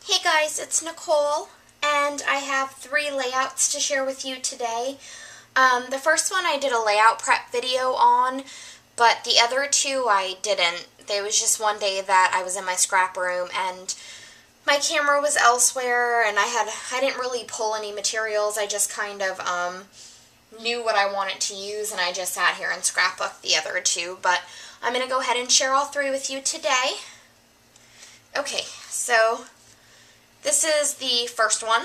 Hey guys, it's Nicole, and I have 3 layouts to share with you today. The first one I did a layout prep video on, but the other two I didn't. There was just one day that I was in my scrap room and my camera was elsewhere, and I didn't really pull any materials. I just kind of knew what I wanted to use, and I just sat here and scrapbooked the other two. But I'm going to go ahead and share all 3 with you today. Okay, so this is the first one,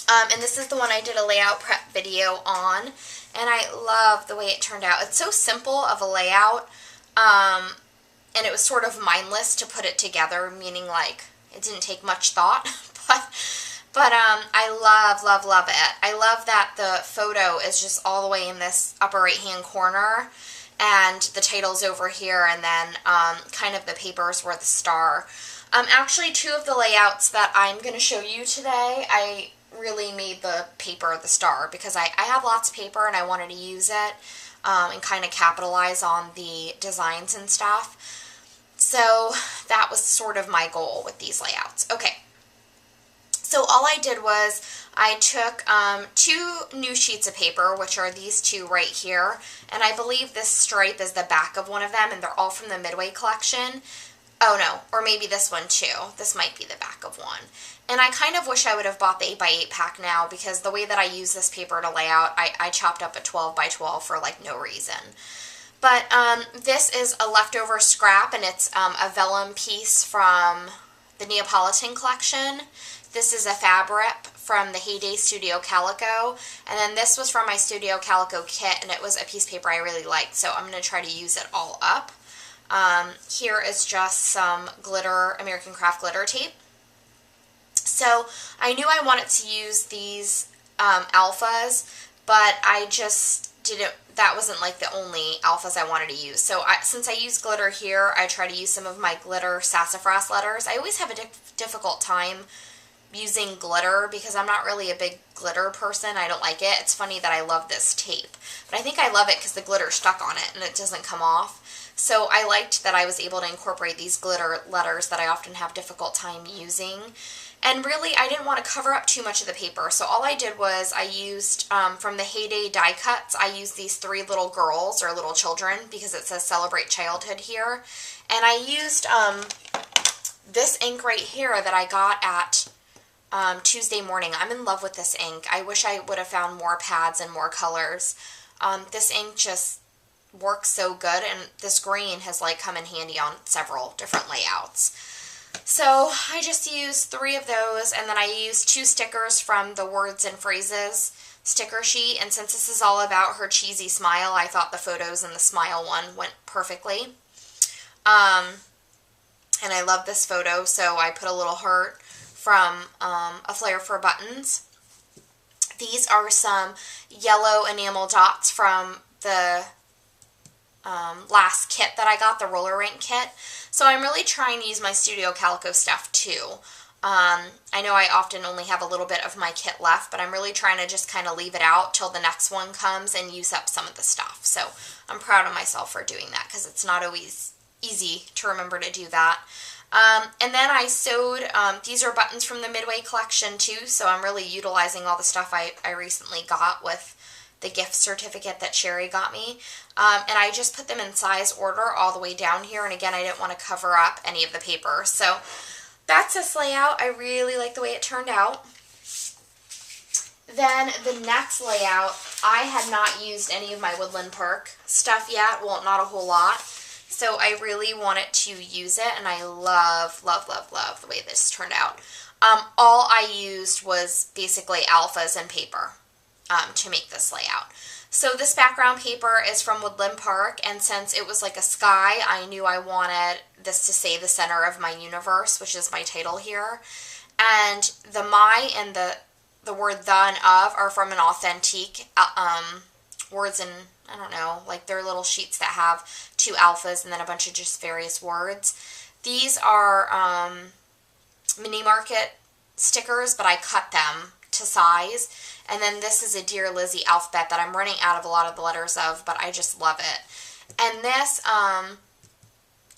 and this is the one I did a layout prep video on, and I love the way it turned out. It's so simple of a layout, and it was sort of mindless to put it together, meaning like it didn't take much thought, but I love it. I love that the photo is just all the way in this upper right-hand corner, and the title's over here, and then kind of the papers were the star. Actually, 2 of the layouts that I'm going to show you today, I really made the paper the star because I have lots of paper and I wanted to use it and kind of capitalize on the designs and stuff. So that was sort of my goal with these layouts. Okay, so all I did was I took 2 new sheets of paper, which are these 2 right here, and I believe this stripe is the back of one of them, and they're all from the Midway collection. Oh no, or maybe this one too. This might be the back of one. And I kind of wish I would have bought the 8x8 pack now, because the way that I use this paper to lay out, I chopped up a 12x12 for like no reason. But this is a leftover scrap, and it's a vellum piece from the Neapolitan collection. This is a fabric from the Heyday Studio Calico, and then this was from my Studio Calico kit, and it was a piece of paper I really liked, so I'm going to try to use it all up. Here is just some glitter, American Craft glitter tape. So I knew I wanted to use these alphas, but I just didn't, that wasn't like the only alphas I wanted to use. So since I use glitter here, I try to use some of my glitter sassafras letters. I always have a difficult time using glitter because I'm not really a big glitter person. I don't like it. It's funny that I love this tape, but I think I love it because the glitter stuck on it and it doesn't come off. So I liked that I was able to incorporate these glitter letters that I often have difficult time using. And really, I didn't want to cover up too much of the paper, so all I did was I used, from the Heyday die cuts, I used these 3 little girls, or little children, because it says Celebrate Childhood here. And I used this ink right here that I got at Tuesday morning. I'm in love with this ink. I wish I would have found more pads and more colors. This ink just works so good, and this green has like come in handy on several different layouts. So I just used 3 of those, and then I used 2 stickers from the Words and Phrases sticker sheet, and since this is all about her cheesy smile, I thought the photos in the smile one went perfectly. And I love this photo, so I put a little heart from A Flair for Buttons. These are some yellow enamel dots from the last kit that I got, the roller rink kit. So I'm really trying to use my Studio Calico stuff too. I know I often only have a little bit of my kit left, but I'm really trying to just kind of leave it out till the next one comes and use up some of the stuff. So I'm proud of myself for doing that because it's not always easy to remember to do that. And then I sewed, these are buttons from the Midway collection too, so I'm really utilizing all the stuff I recently got with the gift certificate that Sherry got me. And I just put them in size order all the way down here, and again, I didn't want to cover up any of the paper. So that's this layout. I really like the way it turned out. Then the next layout, I had not used any of my Woodland Park stuff yet, well, not a whole lot. So I really wanted to use it, and I love the way this turned out. All I used was basically alphas and paper to make this layout. So this background paper is from Woodland Park, and since it was like a sky, I knew I wanted this to say the center of my universe, which is my title here. And the my and the word the and of are from an authentic words, and I don't know, like they're little sheets that have 2 alphas and then a bunch of just various words. These are mini market stickers, but I cut them to size. And then this is a Dear Lizzie alphabet that I'm running out of a lot of the letters of, but I just love it. And this,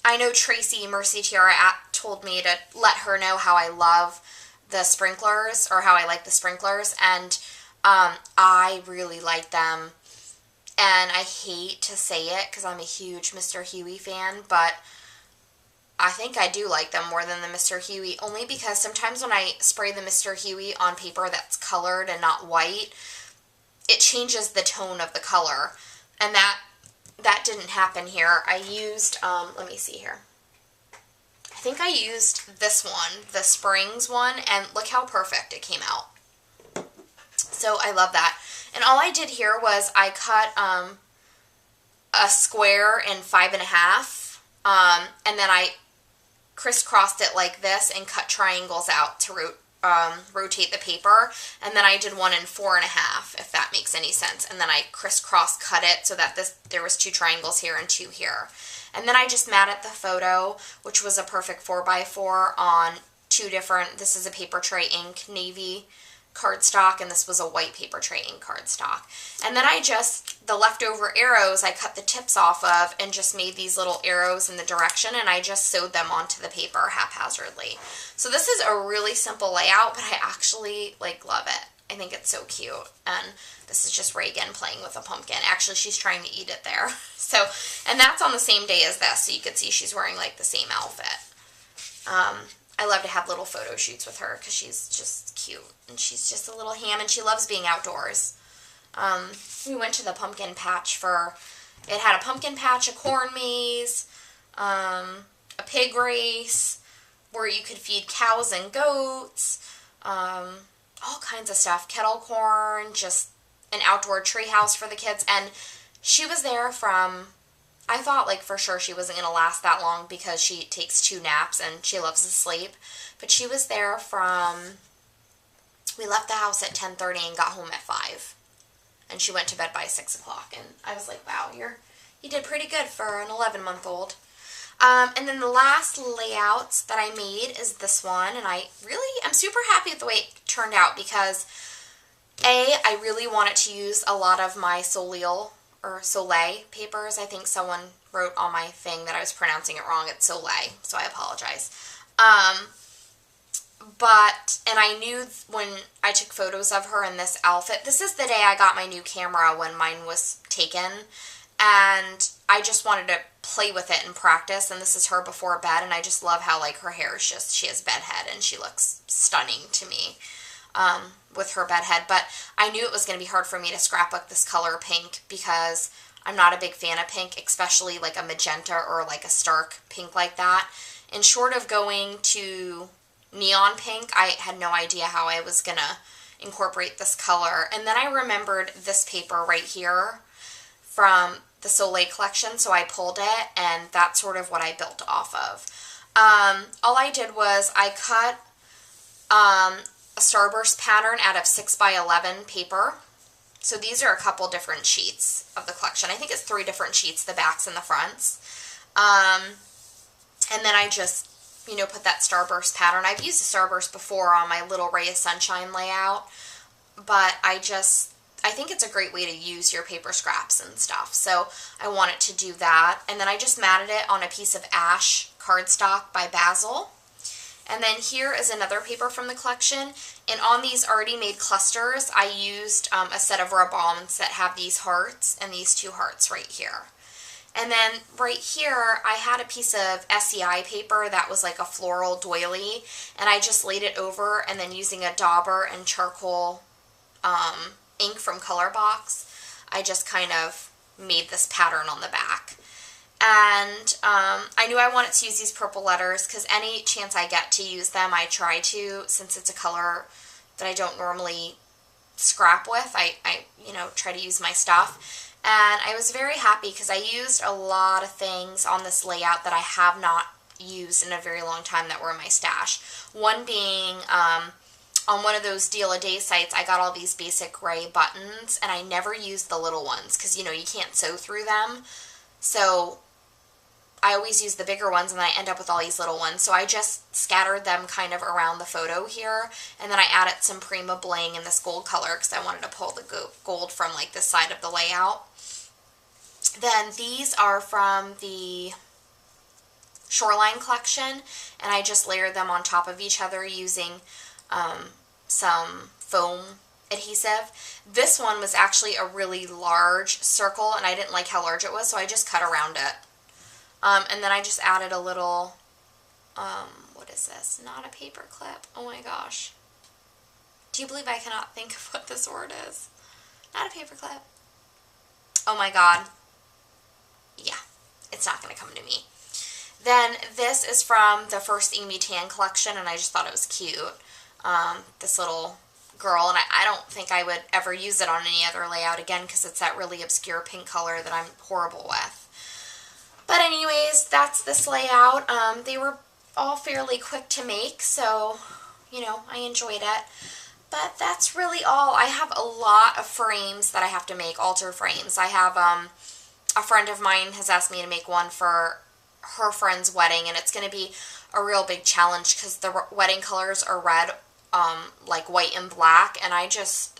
I know Tracy Mercy Tiara told me to let her know how I love the sprinklers, or how I like the sprinklers, and I really like them. And I hate to say it because I'm a huge Mr. Huey fan, but I think I do like them more than the Mr. Huey, only because sometimes when I spray the Mr. Huey on paper that's colored and not white, it changes the tone of the color, and that didn't happen here. I used, let me see here. I think I used this one, the Springs one, and look how perfect it came out. So I love that. And all I did here was I cut a square in 5.5, and then I crisscrossed it like this and cut triangles out to rotate the paper, and then I did one in 4.5, if that makes any sense, and then I crisscross cut it so that there was 2 triangles here and 2 here. And then I just matted the photo, which was a perfect 4x4 on 2 different, this is a paper tray ink navy cardstock, and this was a white paper tray ink cardstock. And then the leftover arrows I cut the tips off of and just made these little arrows in the direction, and I just sewed them onto the paper haphazardly. So this is a really simple layout, but I actually love it. I think it's so cute. And this is just Reagan playing with a pumpkin. Actually, she's trying to eat it there. So, and that's on the same day as this, so you can see she's wearing the same outfit. I love to have little photo shoots with her because she's just cute, and she's just a little ham, and she loves being outdoors. We went to the pumpkin patch it had a pumpkin patch, a corn maze, a pig race, where you could feed cows and goats, all kinds of stuff, kettle corn, just an outdoor tree house for the kids. And she was there from, I thought for sure she wasn't going to last that long because she takes 2 naps and she loves to sleep, but she was there we left the house at 10:30 and got home at 5, and she went to bed by 6 o'clock, and I was like, wow, you did pretty good for an 11-month-old. And then the last layouts that I made is this one, and I'm super happy with the way it turned out because I really wanted to use a lot of my Soleil papers. I think someone wrote on my thing that I was pronouncing it wrong. It's Soleil, so I apologize. And I knew when I took photos of her in this outfit, this is the day I got my new camera when mine was taken, and I just wanted to play with it and practice, and this is her before bed, and I just love how her hair is she has bed head, and she looks stunning to me with her bed head. But I knew it was going to be hard for me to scrapbook this color pink because I'm not a big fan of pink, especially a magenta or a stark pink like that. And short of going to neon pink, I had no idea how I was going to incorporate this color. And then I remembered this paper right here from the Soleil collection, so I pulled it, and that's sort of what I built off of. All I did was I cut a starburst pattern out of 6x11 paper. So these are a couple different sheets of the collection. I think it's 3 different sheets, the backs and the fronts. And then I just, put that starburst pattern. I've used a starburst before on my little Ray of Sunshine layout, but I think it's a great way to use your paper scraps and stuff. So I wanted to do that. And then I just matted it on a piece of ash cardstock by Basil. And then here is another paper from the collection. And on these already made clusters, I used a set of rub-ons that have these hearts and these 2 hearts right here. And then right here, I had a piece of SEI paper that was like a floral doily, and I just laid it over, and then using a dauber and charcoal ink from Colorbox, I just kind of made this pattern on the back. And I knew I wanted to use these purple letters because any chance I get to use them, I try to, since it's a color that I don't normally scrap with. I try to use my stuff. And I was very happy because I used a lot of things on this layout that I have not used in a very long time that were in my stash. One being on one of those deal a day sites, I got all these basic gray buttons, and I never used the little ones because, you can't sew through them. So I always use the bigger ones, and then I end up with all these little ones. So I just scattered them kind of around the photo here, and then I added some Prima bling in this gold color because I wanted to pull the gold from this side of the layout. Then these are from the Shoreline collection, and I just layered them on top of each other using some foam adhesive. This one was actually a really large circle, and I didn't like how large it was, so I just cut around it. And then I just added a little, what is this? Not a paper clip. Oh my gosh. Do you believe I cannot think of what this word is? Not a paper clip. Oh my god. Yeah, it's not going to come to me. Then this is from the first Amy Tan collection, and I just thought it was cute. This little girl, and I don't think I would ever use it on any other layout again because it's that really obscure pink color that I'm horrible with. But anyways, that's this layout. They were all fairly quick to make, so, you know, I enjoyed it. But that's really all. I have a lot of frames that I have to make, altar frames. I have, a friend of mine has asked me to make one for her friend's wedding, and it's going to be a real big challenge because the wedding colors are red, like white and black, and I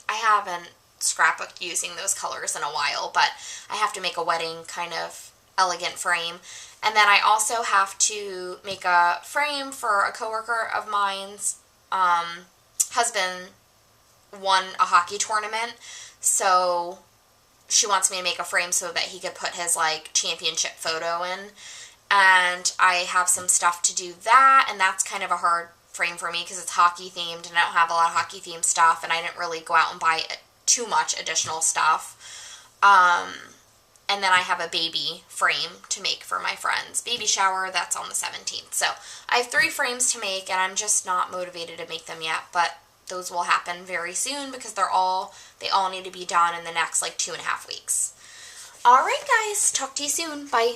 haven't scrapbooked using those colors in a while, but I have to make a wedding kind of elegant frame. And then I also have to make a frame for a coworker of mine's husband won a hockey tournament, so she wants me to make a frame so that he could put his like championship photo in, and I have some stuff to do that, and that's kind of a hard frame for me because it's hockey themed and I don't have a lot of hockey themed stuff, and I didn't really go out and buy too much additional stuff. And then I have a baby frame to make for my friend's baby shower. That's on the 17th. So I have 3 frames to make, and I'm just not motivated to make them yet, but those will happen very soon because they all need to be done in the next like 2.5 weeks. Alright guys, talk to you soon. Bye.